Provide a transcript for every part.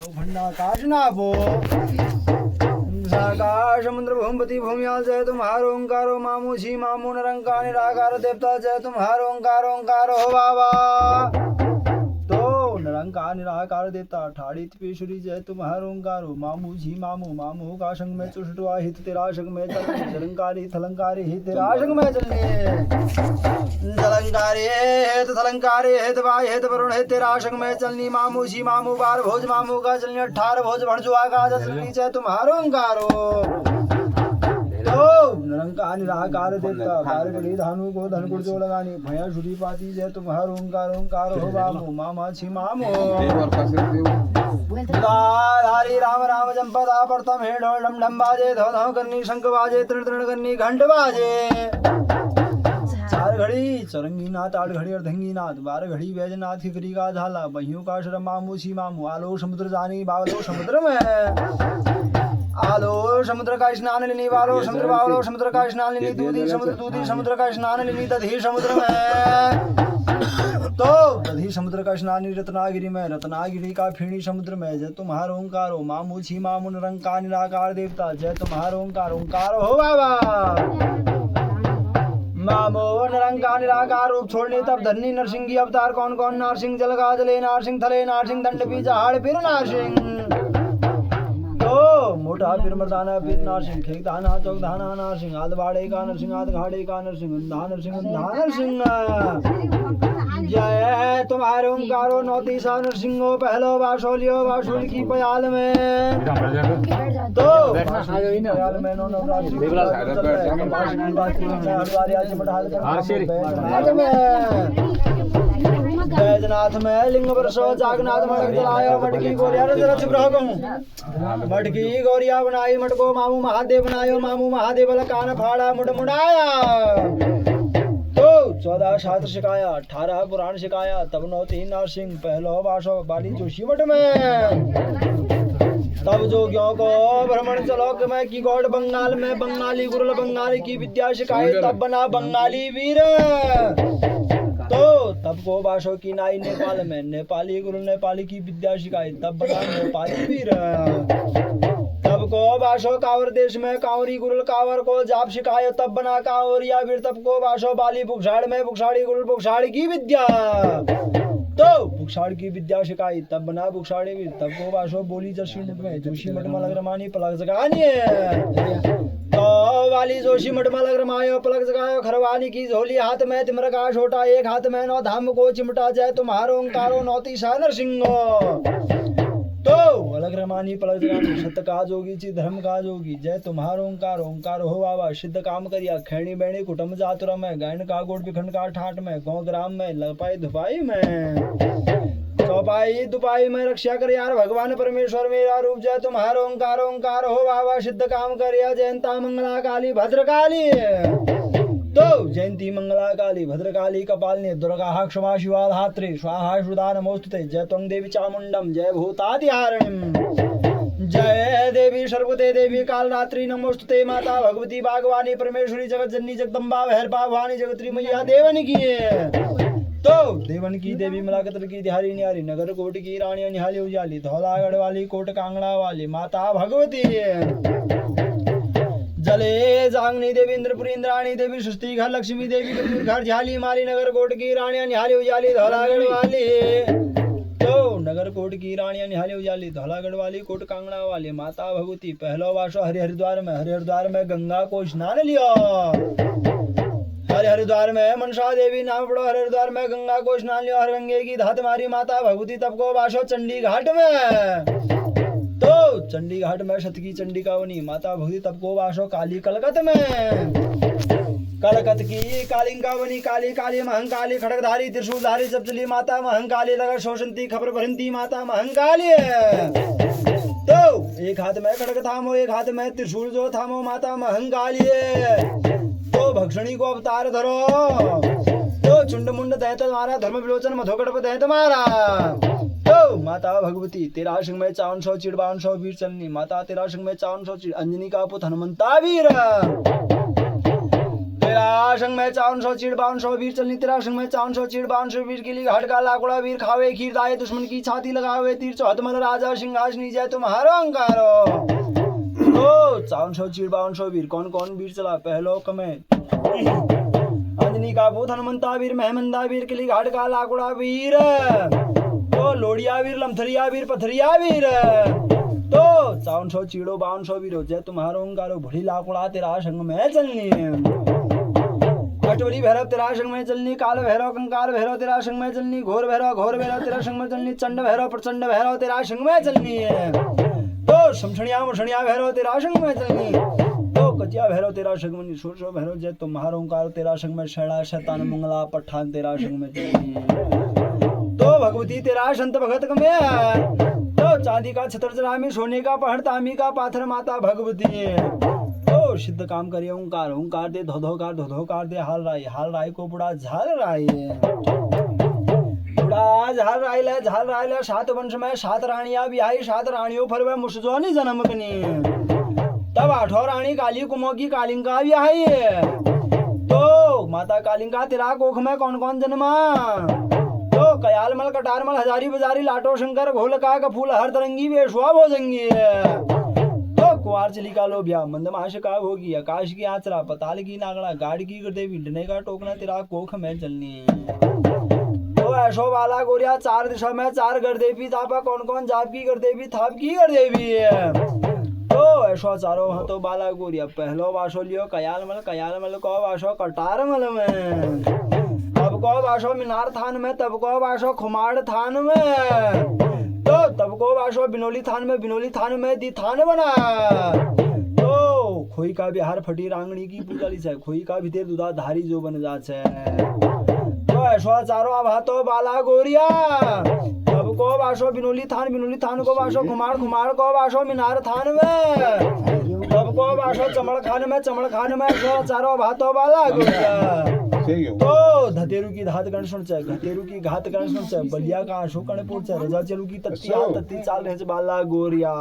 भंडाकाश नाभो साकार समुद्र भूमपति भूमिया जय तुम्हारो ओंकारो मामू छी मामू निरंकार निराकार देवता जय तुम्हारो ओंकार ओंकार हो बाबा। तो निरंकार निराकार देवता ठाड़ी त्रिपेश्वरी जय तुम्हारो ओंकारो मामू जी मामू मामू का संग में चुषटवा हित तेरा संग में चलने जलंकारी थलंकारी हित तेरा संग में चलने जलंकारी हित थलंकारी हित वाय हित वरुण हित तेरा संग में चलनी मामू जी मामू बार भोज मामू का चलनी 18 भोज भणजुआ का चलनी जय तुम्हारो ओंकारो। निरंकार निराकार देवता बार गली धानु को धन गुर्जो लगानी भया शुरी पाती जय तुम्हारो ओंकार ओंकार हो बामू मामा छी मामो हरि राम राम जंपदा प्रथम हे ढोल डम डम बाजे धो धो करनी शंख बाजे तृण तृण करनी घंट बाजे चार घड़ी चरंगी नाथ 8 घड़ी अर्धंगी नाथ 12 घड़ी वैजनाथ फिकरी का झाला बहियों का शरम मामू छी मामू आलो समुद्र जानी बावलो समुद्र में आलो समुद्र का स्नान लेनी वालो समुद्र बावलो समुद्र का स्नान लेनी दूधी समुद्र का स्नान लेनी दधी समुद्र में तो दधी समुद्र का स्नान रत्नागिरी में रत्नागिरी का फेणी समुद्र में जय तुम्हारो ओंकारो मामू छी मामू निरंकार निराकार देवता जय तुम्हारो ओंकार ओंकार हो बाबा। मामो निरंकार निराकार रूप छोड़ने तब धरनी नरसिंह अवतार कौन कौन नारसिंह जल गाजले नारसिंह थले नारसिंह दंड पी जहाड़ फिर नारसिंह तो मोटा फिर मर्दाना फिर नारसिंह खेक दाना चौक दाना नारसिंह आध बाड़े का नरसिंह आध घाड़े का नरसिंह नरसिंह जय तुम्हारे ओंकारो नौतीसा नरसिंहो पहलो बाशोलियो बाशुल की पयाल में तो पयाल में नो बैजनाथ में लिंग वर्षो जागनाथ मटक जलायो मटकी गोरिया जरा चुप रहो कहूं मटकी गोरिया बनाई मटको मामू महादेव बनायो मामू महादेव कान फाड़ा मुड़ मुड़ाया तो 14 शास्त्र सिखाया 18 पुराण सिखाया तब 9 3 नारसिंह पहलो बाशो बाली जोशी मठ में तब जोगियों को भ्रमण चलो मैं की गौड़ बंगाल में बंगाली गुरुल बंगाली की विद्या सिखाई तब बना बंगाली वीर तो तब को बाशो की नाई नेपाल में नेपाली गुरु नेपाली की विद्या सिखाई तब बना नेपाली वीर तब को बाशो कांवर देश में कांवरी गुरुल कांवर को जाप सिखाए तब बना कांवरिया वीर तब को बाशो बाली बुक्साड़ में बुक्साड़ी गुरुल बुक्साड़ की विद्या तो बुक्साड़ की विद्या सिखाई तब बना बुक्साड़ी वीर तब को बाशो बोली जोशी मठ में जोशी मठ में लग रमानी पलक जगानी है तो वाली जोशी मठ में लग रमायो पलक जगायो खरवानी की झोली हाथ में तिमर का छोटा एक हाथ में 9 धाम को चिमटा जय तुम्हारो ओंकारो नौतीसा नरसिंहो तो अलग रमानी पलक जगानी सत्य का जोगी ची धर्म का जोगी जय तुम्हारो ओंकार ओंकार हो बाबा सिद्ध काम करिया खैणी बैणी कुटुम जातुर में गायन का गोट बिखंड का ठाट में गाँव ग्राम में लपाई धुपाई में चौपाई दुपाई में रक्षा कर यार भगवान परमेश्वर मेरा रूप जय तुम्हारो ओंकार ओंकार हो बाबा सिद्ध काम करिया जयंता मंगला काली भद्रकाली तो जयंती मंगला काली भद्रकाली कपालिनी दुर्गा क्षमा शिवा धात्री स्वाहा सुधा नमोस्तुते जय त्वं देवी चामुंडम जय भूतादिहारिणीम जय देवी सर्वते देवी कालरात्रि नमोस्तुते माता भगवती बागवानी परमेश्वरी जगत जननी जगदम्बा भैरपा भवानी जगत्री मैया देवन की तो देवन की देवी मलाकतर की तिहारी न्यारी नगर कोट की रानी निहाली उजाली धौलागढ़ वाली कोट कांगड़ा वाली माता भगवती जले जांगनी देवी इंद्रपुरी इंद्राणी देवी सृष्टि घर लक्ष्मी देवी घर झाली माली नगर कोट की रानी निहाली उजाली धौलागढ़ वाली तो नगर कोट की रानी निहाली उजाली धौलागढ़ वाली कोट कांगड़ा वाली माता भगवती पहलो वाशो हरिद्वार में गंगा को स्नान लिया हरिद्वार में मनसा देवी नाम पड़ो हरिद्वार में गंगा को स्नान लियो हर गंगे की धात मारी माता भगवती तब को वाशो चंडी घाट में तो चंडी घाट में शत की चंडिका बनी माता भगवती तब को वाशो काली कलकत में कलकत की कालिंका बनी काली काली महंकाली खड़कधारी त्रिशूलधारी जब चली माता महंकाली लगा शोषंती खबर भरंती माता महंकाली तो एक हाथ में खड़क थामो एक हाथ में त्रिशूल जो थामो माता महंकाली तो भक्षणी को अवतार धरो तो चुंड मुंड दहत मारा धर्म विलोचन मधोकड़ दहत मारा तो माता भगवती 13 सिंह में 54 चिड़ 52 वीर चलनी माता 13 सिंह में 54 चिड़ अंजनी का पुत हनुमंता वीर तेरा संग में 400 चीड़ 5200 वीर चलनी तेरा संग में 400 चीड़ 5200 वीर के लिए घाट का लाकुड़ा वीर खावे खीर दाए दुश्मन की छाती लगावे तीर चौहतमल राजा सिंहासनी जय तुम्हारो अंकारो। तो 400 चीड़ 5200 वीर कौन कौन वीर चला पहलो कमे अंजनी का भूत हनुमंता वीर महमंदा वीर के लिए घाट का लाकुड़ा वीर तो लोड़िया वीर लमथरिया वीर पथरिया वीर तो 400 चीड़ो 5200 वीर हो जय तुम्हारो अंकारो भड़ी लाकुड़ा तेरा संग में चलनी अष्टवरी भैरव तेरा संग में चलनी काल भैरव कंकाल भैरव तेरा संग में चलनी घोर भैरव तेरा संग में चलनी चंड भैरव प्रचंड भैरव तेरा संग में चलनी है तो शमशणिया मुशणिया भैरव तेरा संग में चलनी तो कचिया भैरव तेरा संग में निशोर भैरव जय तुम्हारो ओंकार तेरा संग में शैला शैतान मंगला पठान तेरा संग में चलनी तो भगवती तेरा संत भगत में तो चांदी का छतर जरामी सोने का पहड़ तामी का पाथर माता भगवती तो सिद्ध काम करिए ओंकार ओंकार दे धोधोकार दे हाल राय को बुढ़ा झाल राय बुढ़ा झाल राय ले 7 वंश में 7 रानियां भी आई 7 रानियों पर वह मुसजोनी जन्म कनी तब 8 रानी काली कुमो की कालिंका भी आई तो माता कालिंका तेरा कोख में कौन कौन जन्मा तो कयालमल कटारमल हजारी बाजारी लाटो शंकर घोलका का फूल हर तरंगी बेशुआ भोजंगी तो कुआर चली का लोभिया मंदमाश का होगी आकाश की आचरा पताल की नागड़ा गाड़ की देवी डने का टोकना तेरा कोख में चलनी तो ऐशो वाला गोरिया 4 दिशा में 4 कर देवी तापा कौन कौन जाप की कर देवी थाप की कर देवी तो ऐशो चारों हाथों बाला गोरिया पहलो वाशो लियो कयालमल को वाशो कटारमल में तब को वाशो मीनार थान में तब को वाशो खुमाड़ थान में तो तब को वाशो बिनोली थान में दी थान बना तो खोई का बिहार फटी रांगणी की पूजाली छे खोई का भीतर दुधा धारी जो बन जा छे तो ऐशो चारो भातो बाला गोरिया तब को वाशो बिनोली थान को वाशो खुमाड़ को वाशो मीनार थान में तब को वाशो चमड़ खान में चारो भातो बाला गोरिया तो धतेरू की धात गण सुन चे घतेरू की घात गण सुन चे बलिया का आंसू कण चे रजा चलू की तत्ती चाल रहे बाला गोरिया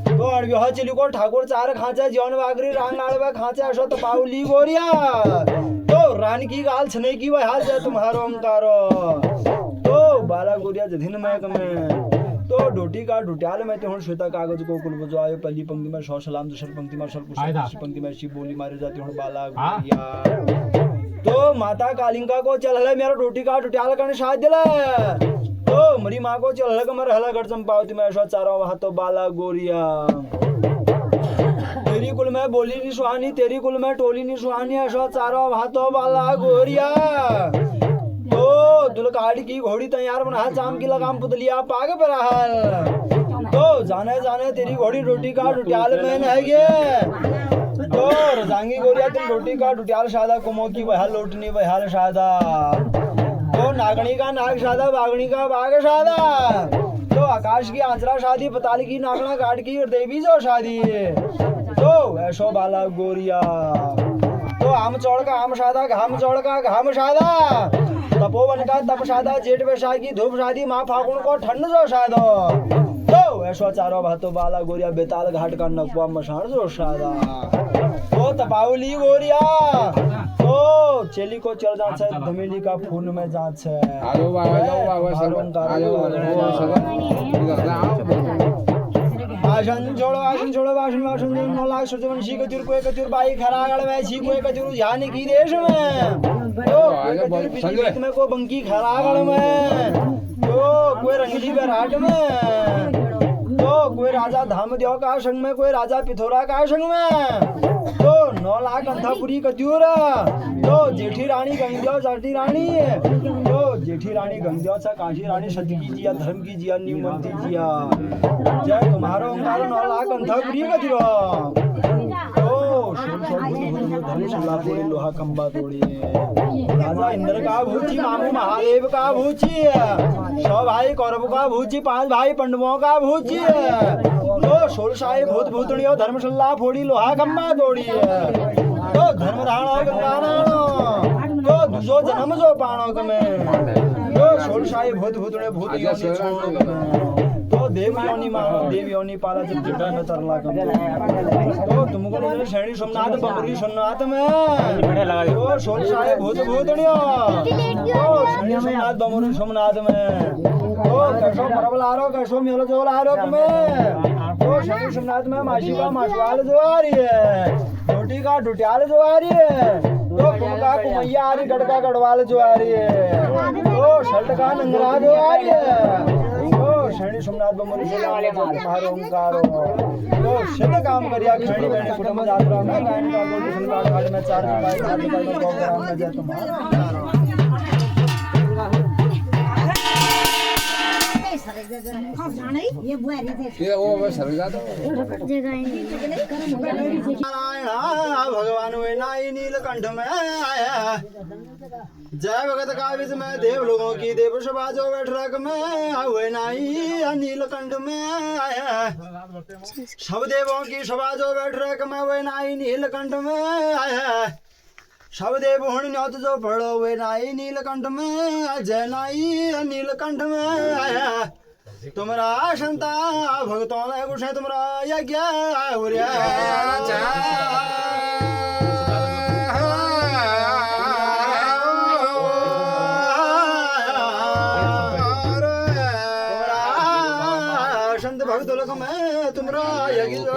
तो अणव्यह चलू को ठाकुर 4 खांचे जौन वागरी रांग आड़वे खांचे अशो तो पाउली गोरिया तो रान की गाल छने की वह हाल जाए तुम्हारो अंकारो तो बाला गोरिया जधिन में कमे तो डोटी का डुट्याल में ते श्वेता कागज को कुल बजवायो पहली पंक्ति में सौ सलाम दूसरी पंक्ति में सर पंक्ति में शिव बोली मारे जाती हूं बाला गोरिया तो माता कालिंका को चल मेरा रोटी का टुटियाल करने शाद दिला तो मरी माँ को चल कमर हला गढ़ चंपावती में ऐसा चारों वहां तो बाला गोरिया तेरी कुल में बोली नहीं सुहानी तेरी कुल में टोली नहीं सुहानी ऐसा चारों वहां तो बाला गोरिया तो दुलकाड़ी की घोड़ी तैयार बना चाम की लगाम पुतलिया पाग पर तो जाने तेरी घोड़ी रोटी का टुटियाल में नहीं तो रजांगी गोरिया तुम रोटी का टुटियाल शादा कुमो की वह लोटनी वह शादा तो नागणी का नाग शादा बागणी का बाग शादा तो आकाश की आंचरा शादी पताल की नागना गाड़ की और देवी जो शादी तो ऐशो बाला गोरिया तो आम चौड़ का आम शादा घाम चौड़ का घाम शादा तपोवन का तप शादा जेठ वैशाख की धूप शादी माँ फागुन को ठंड जो शादो तो ऐशो चारों भातो बाला गोरिया बेताल घाट का नकवा मशान जो शादा तो तपाउली गोरिया तो चेली को चल जा छे धमेली का खून में जा छे आलो बाबा आसन छोड़ो वासन 9 लाख सूर्यवंशी कचूर कोई कचूर बाई खरागड़ में छी कोई कचूर जाने की देश में तो में को बंकी खरागड़ में तो कोई रंगली बेराट में तो कोई राजा धामदेव का संग में कोई राजा पिथौरा का संग में तो 9 लाख अंधापुरी कचूर तो जेठी रानी गंगदेव जाटी रानी तो जेठी रानी गंगदेव सा काशी रानी सत्य की जिया धर्म की जिया निमंती जिया जय तुम्हारो ओंकार 9 लाख अंधापुरी कचूर तो धनुषला तोड़ी लोहा कंबा तोड़ी राजा इंद्र का भूची मामू महादेव का भूची 100 भाई कौरव का भूची 5 भाई पांडवों का भूची तो 16 शाही भूत भूतड़ियों धर्मशाला फोड़ी लोहा कंबा तोड़ी तो धर्मधारणो गंगानानो तो दुजो जन्म जो पाणो कमे तो 16 शाही भूत भूतड़े भूत योनि छोड़ो कमे तो देव योनि मानो देव योनि पाला जब जटा में तरला कम तो तुमको ने शैणी सोमनाथ बबरी सोमनाथ में तो सोल साहेब भूत भूतड़ियो तो शैणी सोमनाथ बबरी सोमनाथ में तो कैसो परबल आरो कैसो मेलो जोल आरो में तो शैणी सोमनाथ में माशी का माशवाल जो आ रही है डोटी का डुटियाल जो आ रही है तो कुमका कुमैया आ रही गड़का गढ़वाल जो आ रही है तो शर्ट का नंगरा जो आ रही है शैणी सोमनाथ बमुरी तुम्हारे ओंकार तो सिद्ध काम करिया शैणी बहनी कुटुंब यात्रा में गायन का गोल्ड सुनकार घाट में 4 में प्रोग्राम में जय तुम्हारा ये वो बस सरगा दो नारायण भगवान वे नाई नीलकंठ में आया जय भगत काबिज में देव लोगों की देव सभा जो बैठ रख में हुए नाई नीलकंठ में आया सब देवों की सभा जो बैठ रख में हुए नाई नीलकंठ में आया सब देव न्योत जो पढ़ो हुए नाई नीलकंठ में जय नाई नीलकंठ में आया तुमरा संता भक्तों ने कुछ तुमरा यज्ञ संत भक्त लोग में तुमरा यज्ञ